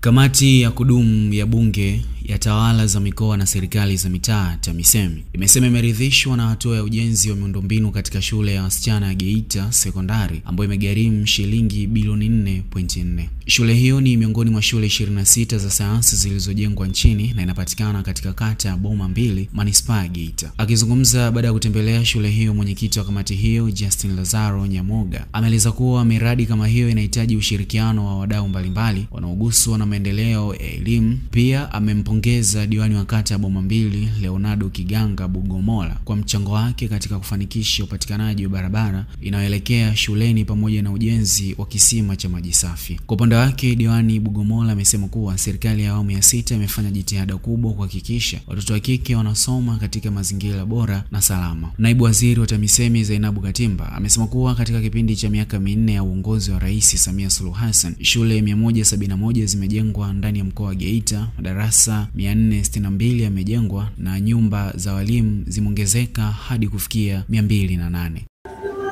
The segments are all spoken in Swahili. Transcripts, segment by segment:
Kamati ya kudumu ya Bunge ya Tawala za Mikoa na Serikali za Mitaa TAMISEMI imesema imeridhishwa na hatua ya ujenzi wa miundombinu katika shule ya wasichana ya Geita Sekondari ambayo imegharimu shilingi bilioni 4.4. Shule hiyo ni miongoni mwa shule 26 za sayansi zilizojengwa nchini na inapatikana katika kata ya Boma 2, Manispaa ya Geita. Akizungumza baada ya kutembelea shule hiyo, mwenyekiti wa kamati hiyo Justin Lazaro Nyamoga ameeleza kuwa miradi kama hiyo inahitaji ushirikiano wa wadau mbalimbali wanaoguswa na maendeleo ya elimu. Pia amempongeza diwani wa kata ya Boma 2 Leonardo Kiganga Bugomola kwa mchango wake katika kufanikisha upatikanaji wa barabara inayoelekea shuleni pamoja na ujenzi wa kisima cha maji safi. Kwa upande wake, diwani Bugomola amesema kuwa serikali ya awamu ya 6 imefanya jitihada kubwa kuhakikisha watoto wa kike wanasoma katika mazingira bora na salama. Naibu Waziri wa TAMISEMI Zainabu Katimba amesema kuwa katika kipindi cha miaka 4 ya uongozi wa Rais Samia Suluhu Hassan, shule 171 zimejengwa ndani ya mkoa wa Geita, madarasa 462 yamejengwa na nyumba za walimu zimeongezeka hadi kufikia 208.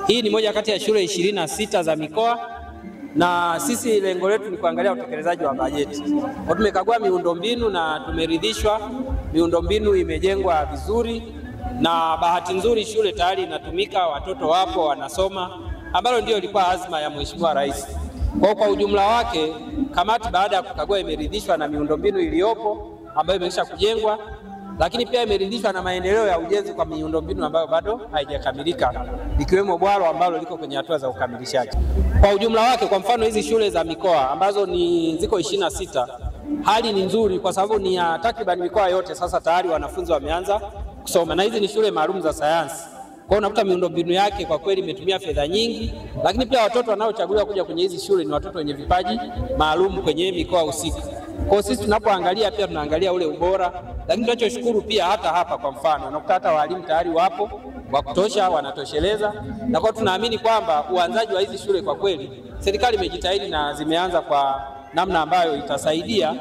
Hii ni moja kati ya shule 26 za mikoa, na sisi lengo letu ni kuangalia utekelezaji wa bajeti. Kwa tumekagua miundombinu na tumeridhishwa miundombinu imejengwa vizuri, na bahati nzuri shule tayari inatumika, watoto wapo wanasoma, ambalo ndio ilikuwa azma ya Mheshimiwa Rais. Kwa ujumla wake, kamati baada ya kukagua imeridhishwa na miundombinu iliyopo ambayo imesha kujengwa, lakini pia imeridhishwa na maendeleo ya ujenzi kwa miundombinu ambayo bado haijakamilika, ikiwemo bwalo ambalo liko kwenye hatua za ukamilishaji. Kwa ujumla wake, kwa mfano hizi shule za mikoa ambazo ziko 26, hali ni nzuri kwa sababu ni ya takriban mikoa yote. Sasa tayari wanafunzi wameanza kusoma, na hizi ni shule maalum za sayansi. Kwa hiyo unakuta miundombinu yake kwa kweli imetumia fedha nyingi, lakini pia watoto wanaochaguliwa kuja kwenye hizi shule ni watoto wenye vipaji maalum kwenye mikoa husika. Kwa hiyo sisi tunapoangalia pia tunaangalia ule ubora, lakini tunachoshukuru pia hata hapa kwa mfano unakuta hata walimu tayari wapo wa kutosha, wanatosheleza, na kwa tunaamini kwamba uanzaji wa hizi shule kwa kweli serikali imejitahidi na zimeanza kwa namna ambayo itasaidia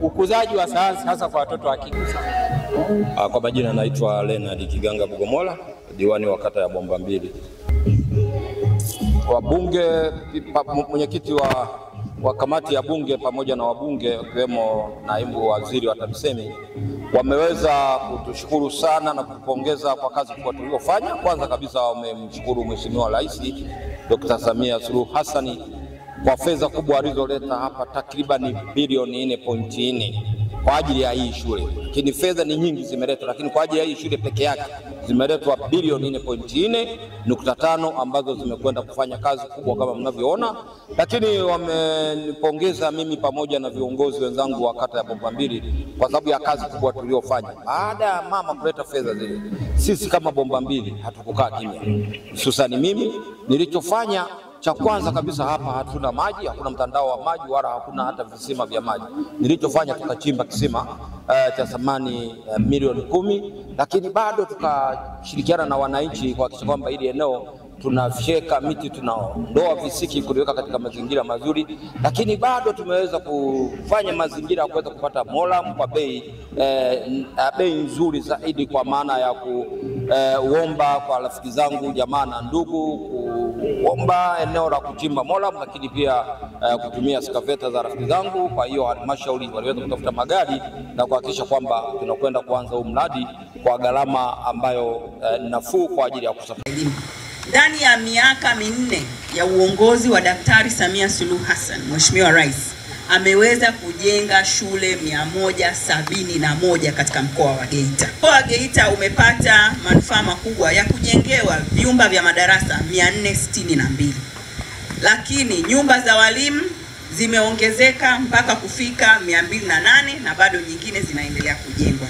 ukuzaji wa sayansi hasa kwa watoto wa kike. Kwa majina naitwa Leonardo Kiganga Bugomola, diwani wa kata ya Boma 2. Wabunge, mwenyekiti wa kamati ya bunge pamoja na wabunge wakiwemo naibu waziri wa TAMISEMI wameweza kutushukuru sana na kutupongeza kwa kazi kubwa tuliyofanya. Kwanza kabisa wamemshukuru Mheshimiwa Rais Dr. Samia Suluhu Hassan kwa fedha kubwa alizoleta hapa, takriban bilioni 4.4 kwa ajili ya hii shule. Lakini fedha ni nyingi zimeletwa, lakini kwa ajili ya hii shule peke yake zimeletwa bilioni 4.5 ambazo zimekwenda kufanya kazi kubwa kama mnavyoona. Lakini wamenipongeza mimi pamoja na viongozi wenzangu wa kata ya Boma 2 kwa sababu ya kazi kubwa tuliyofanya. Baada ya mama kuleta fedha zile, sisi kama Boma 2 hatukukaa kimya. Hususani mimi nilichofanya, cha kwanza kabisa, hapa hatuna maji, hakuna mtandao wa maji wala hakuna hata visima vya maji. Nilichofanya tukachimba kisima cha thamani milioni 10, lakini bado tukashirikiana na wananchi kuhakikisha kwamba hili eneo tunafyeka miti, tunaondoa visiki kuliweka katika mazingira mazuri, lakini bado tumeweza kufanya mazingira ya kuweza kupata molam kwa bei nzuri zaidi, kwa maana ya kuomba kwa rafiki zangu, jamaa na ndugu, kuomba eneo la kuchimba molam, lakini pia kutumia skaveta za rafiki zangu. Kwa hiyo halmashauri waliweza kutafuta magari na kuhakikisha kwamba tunakwenda kuanza huu mradi kwa gharama ambayo nafuu kwa ajili ya kusafiri. Ndani ya miaka 4 ya uongozi wa Daktari Samia Suluhu Hassan, Mheshimiwa Rais ameweza kujenga shule 171 katika mkoa wa Geita. Mkoa wa Geita umepata manufaa makubwa ya kujengewa vyumba vya madarasa 462, lakini nyumba za walimu zimeongezeka mpaka kufika 208 na bado nyingine zinaendelea kujengwa.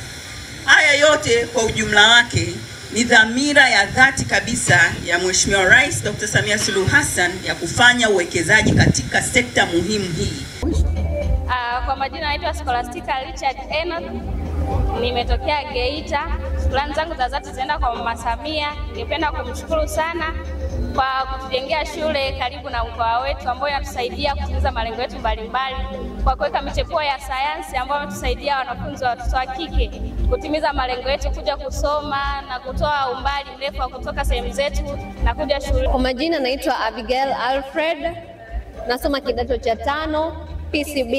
Haya yote kwa ujumla wake ni dhamira ya dhati kabisa ya Mheshimiwa Rais Dr. Samia Suluhu Hassan ya kufanya uwekezaji katika sekta muhimu hii. Kwa majina naitwa Scholastica Richard Enoch, nimetokea Geita. Shukrani zangu za dhati zinaenda kwa Mama Samia. Ningependa kumshukuru sana kwa kutujengea shule karibu na mkoa wetu ambayo inatusaidia kutimiza malengo yetu mbalimbali, kwa kuweka michepuo ya sayansi ambayo inatusaidia wanafunzi wa watoto wa kike kutimiza malengo yetu, kuja kusoma na kutoa umbali mrefu wa kutoka sehemu zetu na kuja shule. Kwa majina naitwa Abigail Alfred, nasoma kidato cha 5 PCB.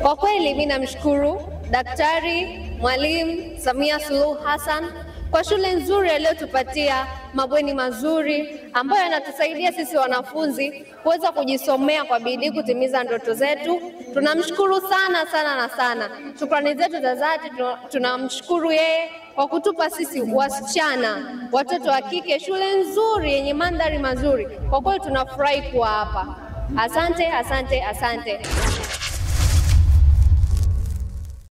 Kwa kweli mimi namshukuru Daktari Mwalimu Samia Suluhu Hassan kwa shule nzuri aliyotupatia, mabweni mazuri ambayo yanatusaidia sisi wanafunzi kuweza kujisomea kwa bidii kutimiza ndoto zetu. Tunamshukuru sana sana na sana. Shukrani zetu za dhati tunamshukuru yeye kwa kutupa sisi wasichana, watoto wa kike, shule nzuri yenye mandhari mazuri. Kwa kweli tunafurahi kuwa hapa. Asante, asante, asante.